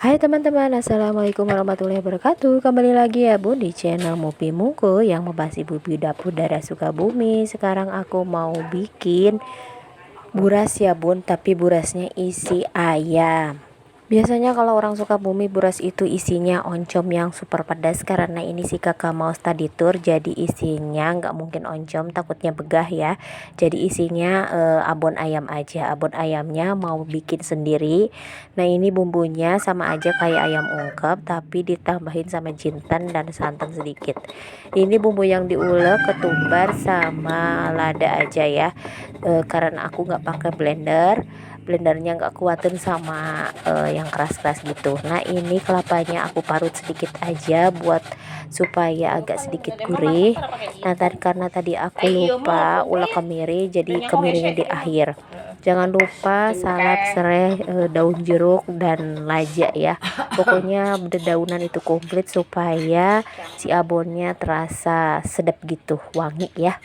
Hai teman-teman, assalamualaikum warahmatullahi wabarakatuh. Kembali lagi ya bun di channel Mupi Mungku yang membahas ibu-ibu dapur daerah Sukabumi. Sekarang aku mau bikin buras ya bun, tapi burasnya isi ayam. Biasanya kalau orang Sukabumi buras itu isinya oncom yang super pedas. Karena ini si kakak mau study tour, jadi isinya nggak mungkin oncom, takutnya begah ya. Jadi isinya abon ayam aja. Abon ayamnya mau bikin sendiri. Nah ini bumbunya sama aja kayak ayam ungkep, tapi ditambahin sama jinten dan santan sedikit. Ini bumbu yang diulek, ketumbar sama lada aja ya. Karena aku nggak pakai blendernya nggak kuatin sama yang keras-keras gitu. Nah ini kelapanya aku parut sedikit aja buat supaya agak sedikit gurih. Nah karena tadi aku lupa ulek kemiri, jadi kemirinya di akhir. Jangan lupa salap, serai, daun jeruk dan laja ya. Pokoknya dedaunan itu komplit supaya si abonnya terasa sedap gitu, wangi ya.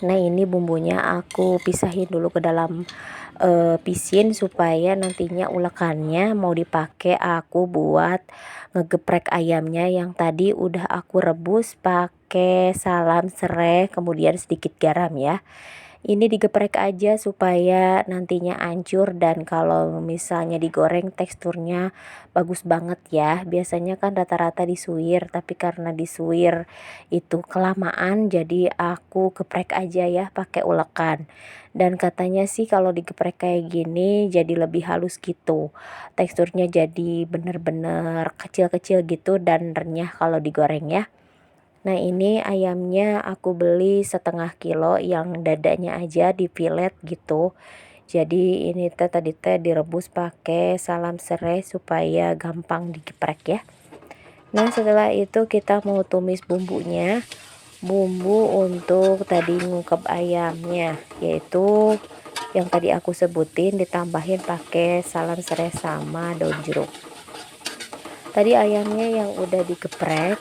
Nah ini bumbunya aku pisahin dulu ke dalam pisin supaya nantinya ulekannya mau dipakai aku buat ngegeprek ayamnya yang tadi udah aku rebus pakai salam, serai, kemudian sedikit garam ya. Ini digeprek aja supaya nantinya hancur, dan kalau misalnya digoreng teksturnya bagus banget ya. Biasanya kan rata-rata disuir, tapi karena disuir itu kelamaan jadi aku geprek aja ya pakai ulekan. Dan katanya sih kalau digeprek kayak gini jadi lebih halus gitu. Teksturnya jadi bener-bener kecil-kecil gitu dan renyah kalau digoreng ya. Nah ini ayamnya aku beli setengah kilo yang dadanya aja di filet gitu. Jadi ini tadi direbus pakai salam, serai supaya gampang digeprek ya. Nah setelah itu kita mau tumis bumbunya. Bumbu untuk tadi ngungkep ayamnya yaitu yang tadi aku sebutin, ditambahin pakai salam, serai sama daun jeruk. Tadi ayamnya yang udah digeprek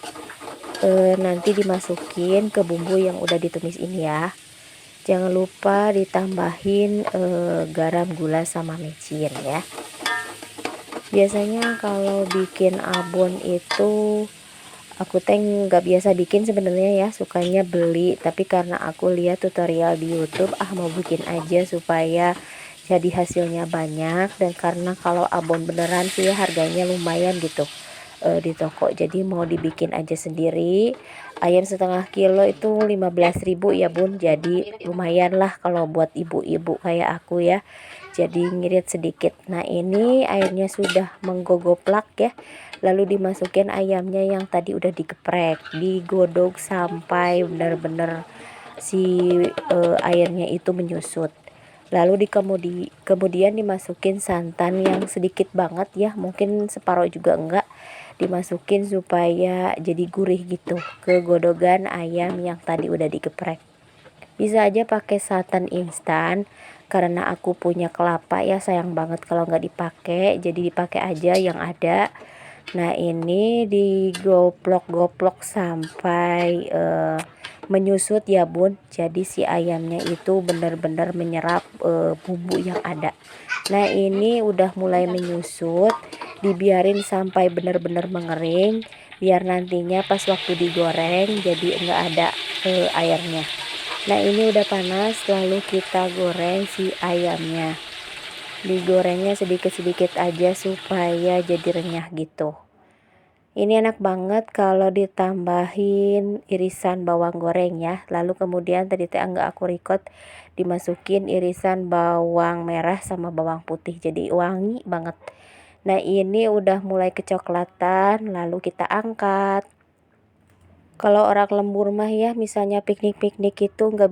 nanti dimasukin ke bumbu yang udah ditumis ini ya. Jangan lupa ditambahin garam, gula sama micin ya. Biasanya kalau bikin abon itu aku teh nggak biasa bikin sebenarnya ya, sukanya beli, tapi karena aku lihat tutorial di YouTube mau bikin aja supaya jadi hasilnya banyak. Dan karena kalau abon beneran sih ya harganya lumayan gitu di toko, jadi mau dibikin aja sendiri. Ayam setengah kilo itu 15.000 ya bun, jadi lumayan lah kalau buat ibu-ibu kayak aku ya, jadi ngirit sedikit. Nah ini airnya sudah menggogoplak ya, lalu dimasukin ayamnya yang tadi udah digeprek, digodok sampai benar-benar si airnya itu menyusut. Lalu kemudian dimasukin santan yang sedikit banget ya, mungkin separuh juga enggak, dimasukin supaya jadi gurih gitu ke godogan ayam yang tadi udah digeprek. Bisa aja pakai santan instan, karena aku punya kelapa ya, sayang banget kalau nggak dipakai, jadi dipakai aja yang ada. Nah ini digoplok-goplok sampai menyusut ya bun, jadi si ayamnya itu benar-benar menyerap bumbu yang ada. Nah ini udah mulai menyusut, dibiarin sampai benar-benar mengering biar nantinya pas waktu digoreng jadi enggak ada airnya. Nah ini udah panas, lalu kita goreng si ayamnya. Digorengnya sedikit-sedikit aja supaya jadi renyah gitu. Ini enak banget kalau ditambahin irisan bawang goreng ya. Lalu kemudian tadi teh enggak aku record, dimasukin irisan bawang merah sama bawang putih, jadi wangi banget. Nah ini udah mulai kecoklatan, lalu kita angkat. Kalau orang lembur mah ya, misalnya piknik-piknik itu nggak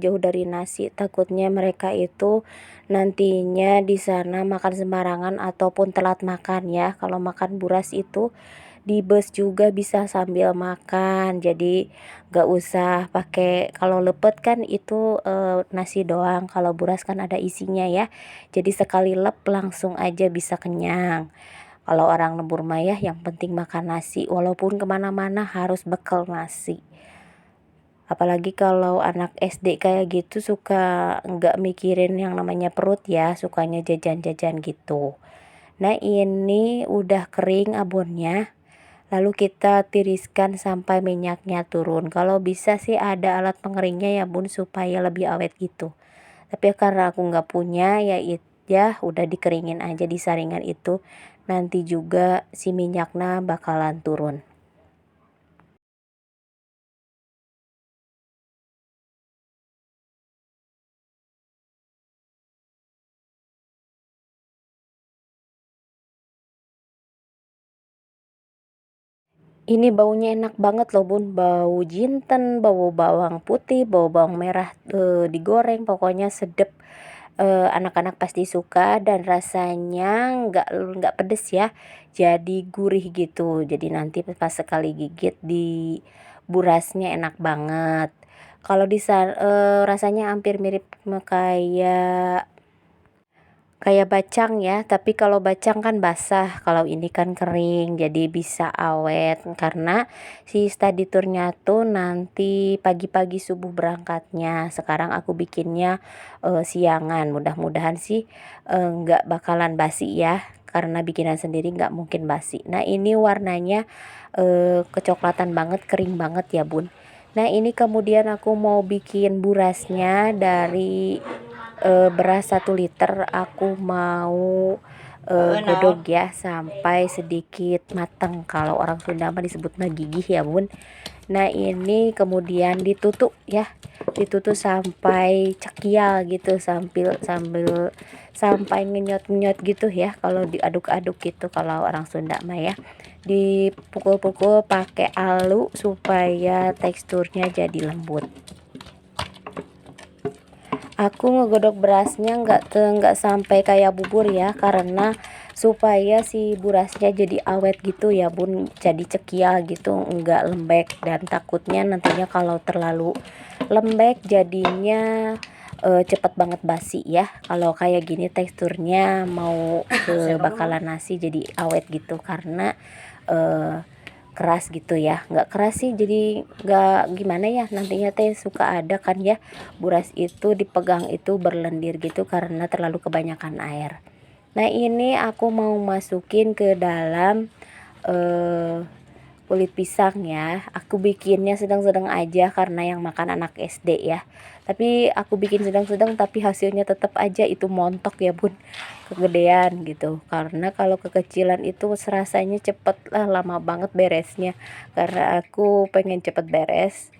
jauh dari nasi, takutnya mereka itu nantinya di sana makan sembarangan ataupun telat makan ya. Kalau makan buras itu di bus juga bisa sambil makan, jadi nggak usah pakai, kalau lepet kan itu nasi doang, kalau buras kan ada isinya ya, jadi sekali lep langsung aja bisa kenyang. Kalau orang lembur mah ya yang penting makan nasi, walaupun kemana-mana harus bekal nasi. Apalagi kalau anak SD kayak gitu suka nggak mikirin yang namanya perut ya, sukanya jajan-jajan gitu. Nah ini udah kering abonnya, lalu kita tiriskan sampai minyaknya turun. Kalau bisa sih ada alat pengeringnya ya bun, supaya lebih awet gitu. Tapi karena aku nggak punya ya udah dikeringin aja di saringan itu. Nanti juga si minyaknya bakalan turun. Ini baunya enak banget loh bun, bau jinten, bau bawang putih, bau bawang merah digoreng, pokoknya sedep. Anak-anak pasti suka dan rasanya nggak pedes ya, jadi gurih gitu. Jadi nanti pas sekali gigit di burasnya enak banget. Kalau rasanya hampir mirip kayak bacang ya, tapi kalau bacang kan basah, kalau ini kan kering, jadi bisa awet. Karena si study tournya tuh nanti pagi-pagi subuh berangkatnya. Sekarang aku bikinnya siangan, mudah-mudahan sih nggak bakalan basi ya, karena bikinan sendiri nggak mungkin basi. Nah ini warnanya kecoklatan banget, kering banget ya bun. Nah ini kemudian aku mau bikin burasnya dari beras 1 liter. Aku mau godok ya sampai sedikit matang, kalau orang Sunda mah disebut gigih ya bun. Nah ini kemudian ditutup ya, ditutup sampai cekial gitu, sampai ngenyot-ngenyot gitu ya, kalau diaduk-aduk gitu kalau orang Sunda mah ya. Dipukul-pukul pakai alu supaya teksturnya jadi lembut. Aku ngegodok berasnya nggak sampai kayak bubur ya, karena supaya si burasnya jadi awet gitu ya bun, jadi cekial gitu, nggak lembek. Dan takutnya nantinya kalau terlalu lembek jadinya cepet banget basi ya. Kalau kayak gini teksturnya mau ke bakalan nasi jadi awet gitu, karena eh, keras gitu ya. Nggak keras sih, jadi nggak gimana ya, nantinya teh suka ada kan ya buras itu dipegang itu berlendir gitu karena terlalu kebanyakan air. Nah ini aku mau masukin ke dalam eh, kulit pisang ya. Aku bikinnya sedang-sedang aja karena yang makan anak SD ya. Tapi aku bikin sedang-sedang tapi hasilnya tetap aja itu montok ya bun, kegedean gitu. Karena kalau kekecilan itu rasanya cepet lah, lama banget beresnya. Karena aku pengen cepet beres.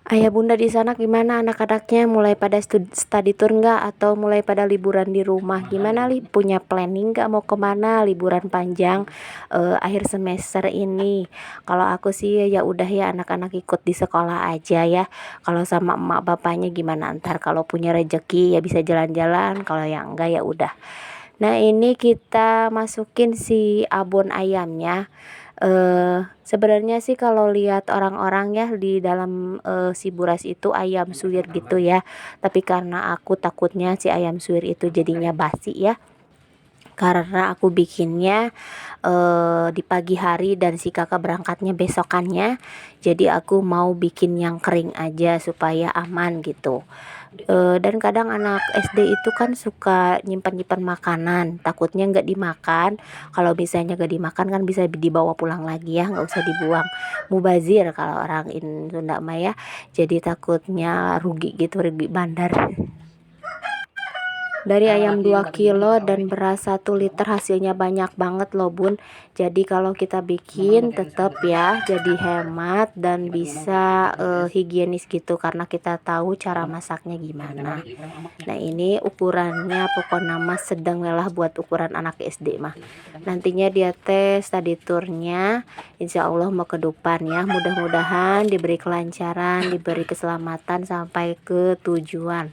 Ayah bunda di sana gimana, anak-anaknya mulai pada study tour nggak, atau mulai pada liburan di rumah? Gimana punya planning nggak mau kemana liburan panjang akhir semester ini? Kalau aku sih ya udah ya, anak-anak ikut di sekolah aja ya. Kalau sama emak bapaknya gimana ntar kalau punya rejeki ya bisa jalan-jalan, kalau yang enggak ya udah. Nah ini kita masukin si abon ayamnya. Sebenarnya sih kalau lihat orang-orang ya di dalam si buras itu ayam suwir gitu ya. Tapi karena aku takutnya si ayam suwir itu jadinya basi ya. Karena aku bikinnya di pagi hari dan si kakak berangkatnya besokannya. Jadi aku mau bikin yang kering aja supaya aman gitu. Dan kadang anak SD itu kan suka nyimpan-nyimpan makanan, takutnya nggak dimakan. Kalau misalnya nggak dimakan kan bisa dibawa pulang lagi ya, nggak usah dibuang. Mubazir kalau orang Sunda mah ya. Jadi takutnya rugi gitu, rugi bandar. Dari ayam 2 kilo dan beras 1 liter hasilnya banyak banget loh bun. Jadi kalau kita bikin tetap ya jadi hemat dan bisa higienis gitu, karena kita tahu cara masaknya gimana. Nah ini ukurannya pokoknya mas sedang lah buat ukuran anak SD mah. Nantinya dia tes study tournya insya Allah mau ke depan ya, mudah-mudahan diberi kelancaran, diberi keselamatan sampai ke tujuan.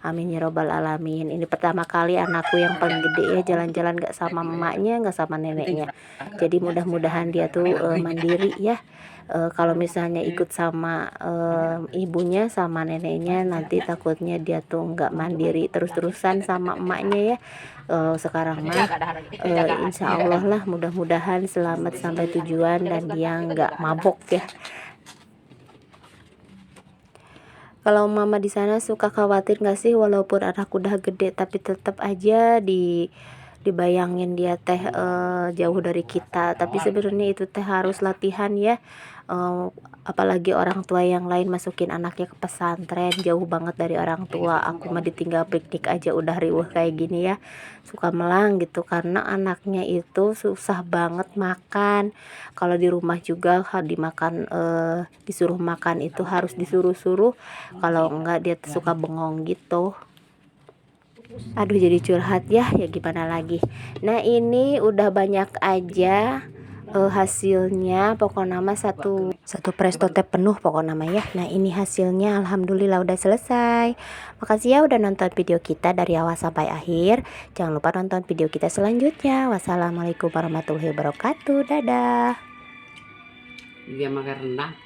Amin ya robbal alamin. Ini pertama kali anakku yang paling gede ya jalan-jalan gak sama emaknya, gak sama neneknya. Jadi mudah-mudahan dia tuh mandiri ya. Kalau misalnya ikut sama ibunya sama neneknya, nanti takutnya dia tuh nggak mandiri terus-terusan sama emaknya ya. Sekarang mah insya Allah lah, mudah-mudahan selamat sampai tujuan dan dia nggak mabok ya. Kalau mama di sana suka khawatir nggak sih, walaupun anak udah gede tapi tetap aja dibayangin dia teh jauh dari kita, tapi sebenarnya itu teh harus latihan ya. Apalagi orang tua yang lain masukin anaknya ke pesantren, jauh banget dari orang tua. Aku mah ditinggal piknik aja udah riuh kayak gini ya, suka melang gitu, karena anaknya itu susah banget makan. Kalau di rumah juga dimakan, disuruh makan itu harus disuruh-suruh, kalau enggak dia suka bengong gitu. Aduh, jadi curhat ya, ya gimana lagi. Nah, ini udah banyak aja hasilnya, pokoknya nama satu presto teh penuh pokoknya nama ya. Nah, ini hasilnya alhamdulillah udah selesai. Makasih ya udah nonton video kita dari awal sampai akhir. Jangan lupa nonton video kita selanjutnya. Wassalamualaikum warahmatullahi wabarakatuh. Dadah. Dia makan rendang.